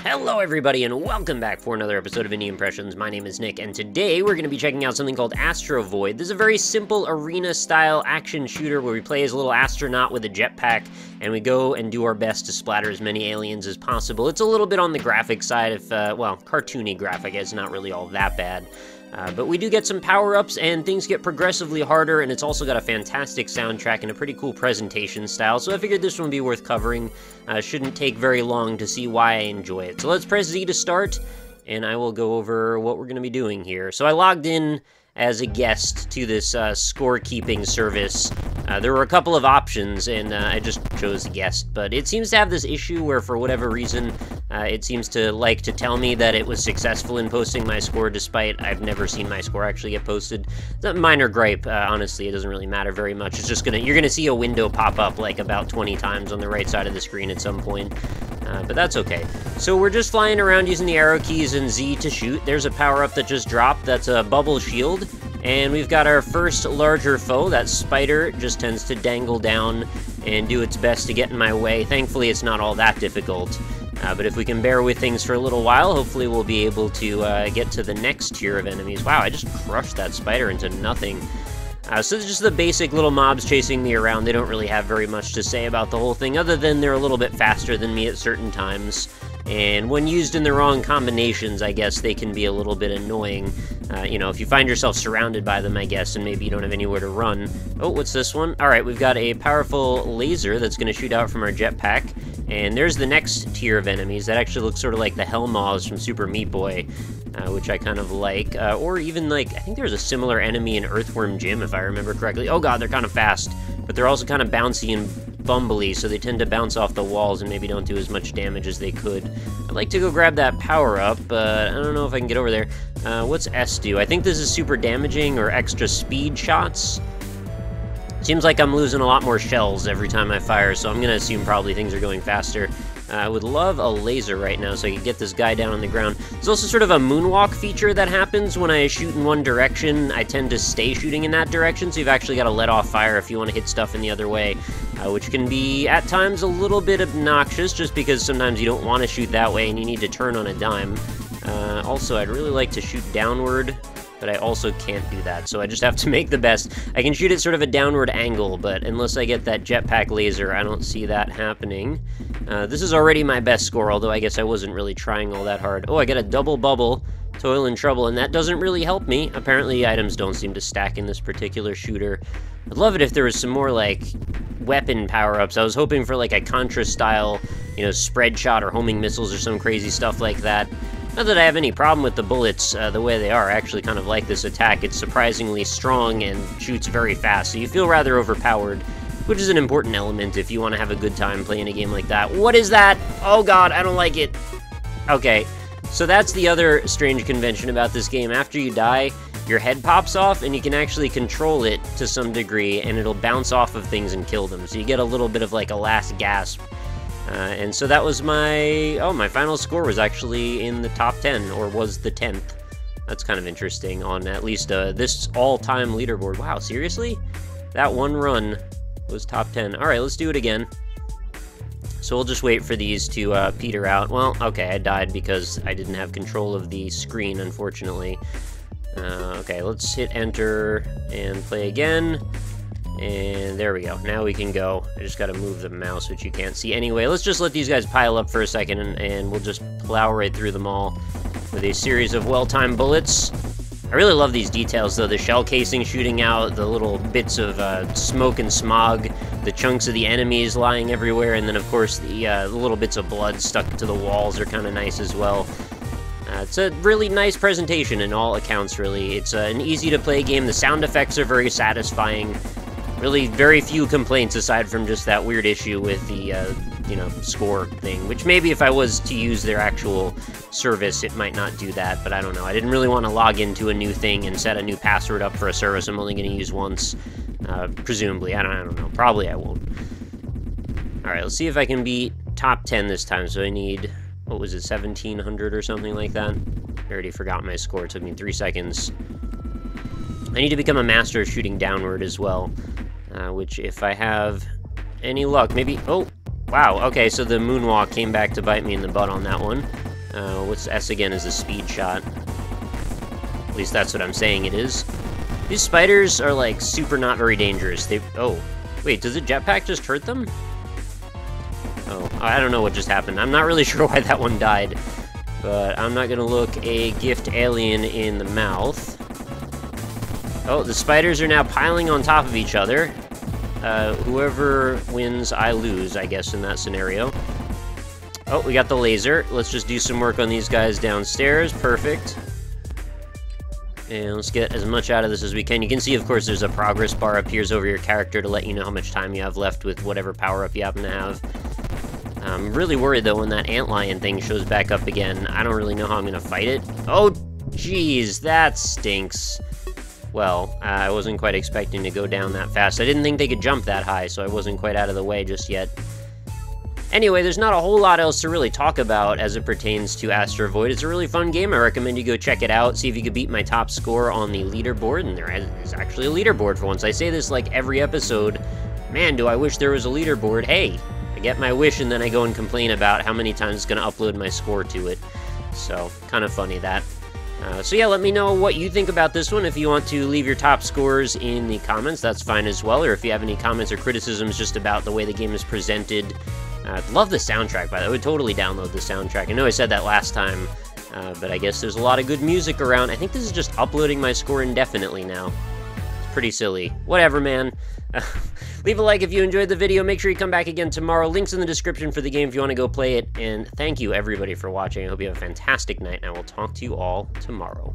Hello everybody and welcome back for another episode of Indie Impressions. My name is Nick and today we're going to be checking out something called Astrovoid. This is a very simple arena-style action shooter where we play as a little astronaut with a jetpack and we go and do our best to splatter as many aliens as possible. It's a little bit on the graphic side of, well, cartoony graphic. It's not really all that bad. But we do get some power-ups, and things get progressively harder, and it's also got a fantastic soundtrack and a pretty cool presentation style, so I figured this one would be worth covering. Shouldn't take very long to see why I enjoy it. So let's press Z to start, and I will go over what we're going to be doing here. So I logged in as a guest to this scorekeeping service. There were a couple of options, and I just chose guest, but it seems to have this issue where, for whatever reason, it seems to like to tell me that it was successful in posting my score, despite I've never seen my score actually get posted. It's a minor gripe, honestly. It doesn't really matter very much. It's just you're gonna see a window pop up like about 20 times on the right side of the screen at some point. But that's okay. So we're just flying around using the arrow keys and Z to shoot. There's a power-up that just dropped. That's a bubble shield. And we've got our first larger foe. That spider just tends to dangle down and do its best to get in my way. Thankfully, it's not all that difficult. But if we can bear with things for a little while, hopefully we'll be able to get to the next tier of enemies. Wow, I just crushed that spider into nothing. So it's just the basic little mobs chasing me around. They don't really have very much to say about the whole thing, other than they're a little bit faster than me at certain times. And when used in the wrong combinations, I guess they can be a little bit annoying. You know, if you find yourself surrounded by them, I guess, and maybe you don't have anywhere to run. Oh, what's this one? Alright, we've got a powerful laser that's going to shoot out from our jetpack. And there's the next tier of enemies. That actually looks sort of like the Hellmaws from Super Meat Boy, which I kind of like. Or even, like, I think there's a similar enemy in Earthworm Jim, if I remember correctly. Oh god, they're kind of fast, but they're also kind of bouncy and bumbly, so they tend to bounce off the walls and maybe don't do as much damage as they could. I'd like to go grab that power-up, but I don't know if I can get over there. What's S do? I think this is super damaging or extra speed shots. Seems like I'm losing a lot more shells every time I fire, so I'm gonna assume probably things are going faster. I would love a laser right now so I can get this guy down on the ground. There's also sort of a moonwalk feature that happens when I shoot in one direction. I tend to stay shooting in that direction, so you've actually got to let off fire if you want to hit stuff in the other way, which can be, at times, a little bit obnoxious, just because sometimes you don't want to shoot that way and you need to turn on a dime. Also, I'd really like to shoot downward, but I also can't do that, so I just have to make the best. I can shoot at sort of a downward angle, but unless I get that jetpack laser, I don't see that happening. This is already my best score, although I guess I wasn't really trying all that hard. Oh, I got a double bubble, toil and trouble, and that doesn't really help me. Apparently, items don't seem to stack in this particular shooter. I'd love it if there was some more, like, weapon power-ups. I was hoping for, like, a Contra-style, you know, spread shot or homing missiles or some crazy stuff like that. Not that I have any problem with the bullets the way they are. I actually kind of like this attack. It's surprisingly strong and shoots very fast, so you feel rather overpowered, which is an important element if you want to have a good time playing a game like that. What is that? Oh god, I don't like it. Okay, so that's the other strange convention about this game. After you die, your head pops off, and you can actually control it to some degree, and it'll bounce off of things and kill them. So you get a little bit of like a last gasp. And so that was my final score was actually in the top 10, or was the 10th. That's kind of interesting on at least this all-time leaderboard. Wow, seriously? That one run was top 10. Alright, let's do it again. So we'll just wait for these to peter out. Well, okay, I died because I didn't have control of the screen, unfortunately. Okay, let's hit enter and play again. And there we go. Now we can go. I just gotta move the mouse, which you can't see anyway. Let's just let these guys pile up for a second, and we'll just plow right through them all with a series of well-timed bullets. I really love these details, though. The shell casing shooting out, the little bits of smoke and smog, the chunks of the enemies lying everywhere, and then, of course, the little bits of blood stuck to the walls are kind of nice as well. It's a really nice presentation in all accounts, really. It's an easy-to-play game. The sound effects are very satisfying. Really very few complaints aside from just that weird issue with the, you know, score thing, which maybe if I was to use their actual service, it might not do that, but I don't know. I didn't really want to log into a new thing and set a new password up for a service I'm only going to use once, presumably. I don't know. Probably I won't. Alright, let's see if I can beat top 10 this time. So I need, what was it, 1700 or something like that? I already forgot my score. It took me 3 seconds. I need to become a master of shooting downward as well. Which, if I have any luck, maybe... Oh, wow, okay, so the moonwalk came back to bite me in the butt on that one. What's S again is a speed shot. At least that's what I'm saying it is. These spiders are, like, super not very dangerous. Oh, wait, does the jetpack just hurt them? Oh, I don't know what just happened. I'm not really sure why that one died. But I'm not gonna look a gift alien in the mouth. Oh, the spiders are now piling on top of each other. Whoever wins, I lose, I guess, in that scenario. Oh, we got the laser. Let's just do some work on these guys downstairs. Perfect. And let's get as much out of this as we can. You can see, of course, there's a progress bar appears over your character to let you know how much time you have left with whatever power-up you happen to have. I'm really worried, though, when that antlion thing shows back up again. I don't really know how I'm going to fight it. Oh, jeez, that stinks. Well, I wasn't quite expecting to go down that fast. I didn't think they could jump that high, so I wasn't quite out of the way just yet. Anyway, there's not a whole lot else to really talk about as it pertains to Astrovoid. It's a really fun game. I recommend you go check it out, see if you could beat my top score on the leaderboard, and there is actually a leaderboard for once. I say this like every episode. Man, do I wish there was a leaderboard. Hey, I get my wish and then I go and complain about how many times it's going to upload my score to it. So, kind of funny that. So yeah, let me know what you think about this one. If you want to leave your top scores in the comments, that's fine as well. Or if you have any comments or criticisms just about the way the game is presented. Love the soundtrack, by the way. I would totally download the soundtrack. I know I said that last time, but I guess there's a lot of good music around. I think this is just uploading my score indefinitely now. It's pretty silly. Whatever, man. Leave a like if you enjoyed the video. Make sure you come back again tomorrow. Links in the description for the game if you want to go play it. And thank you, everybody, for watching. I hope you have a fantastic night, and I will talk to you all tomorrow.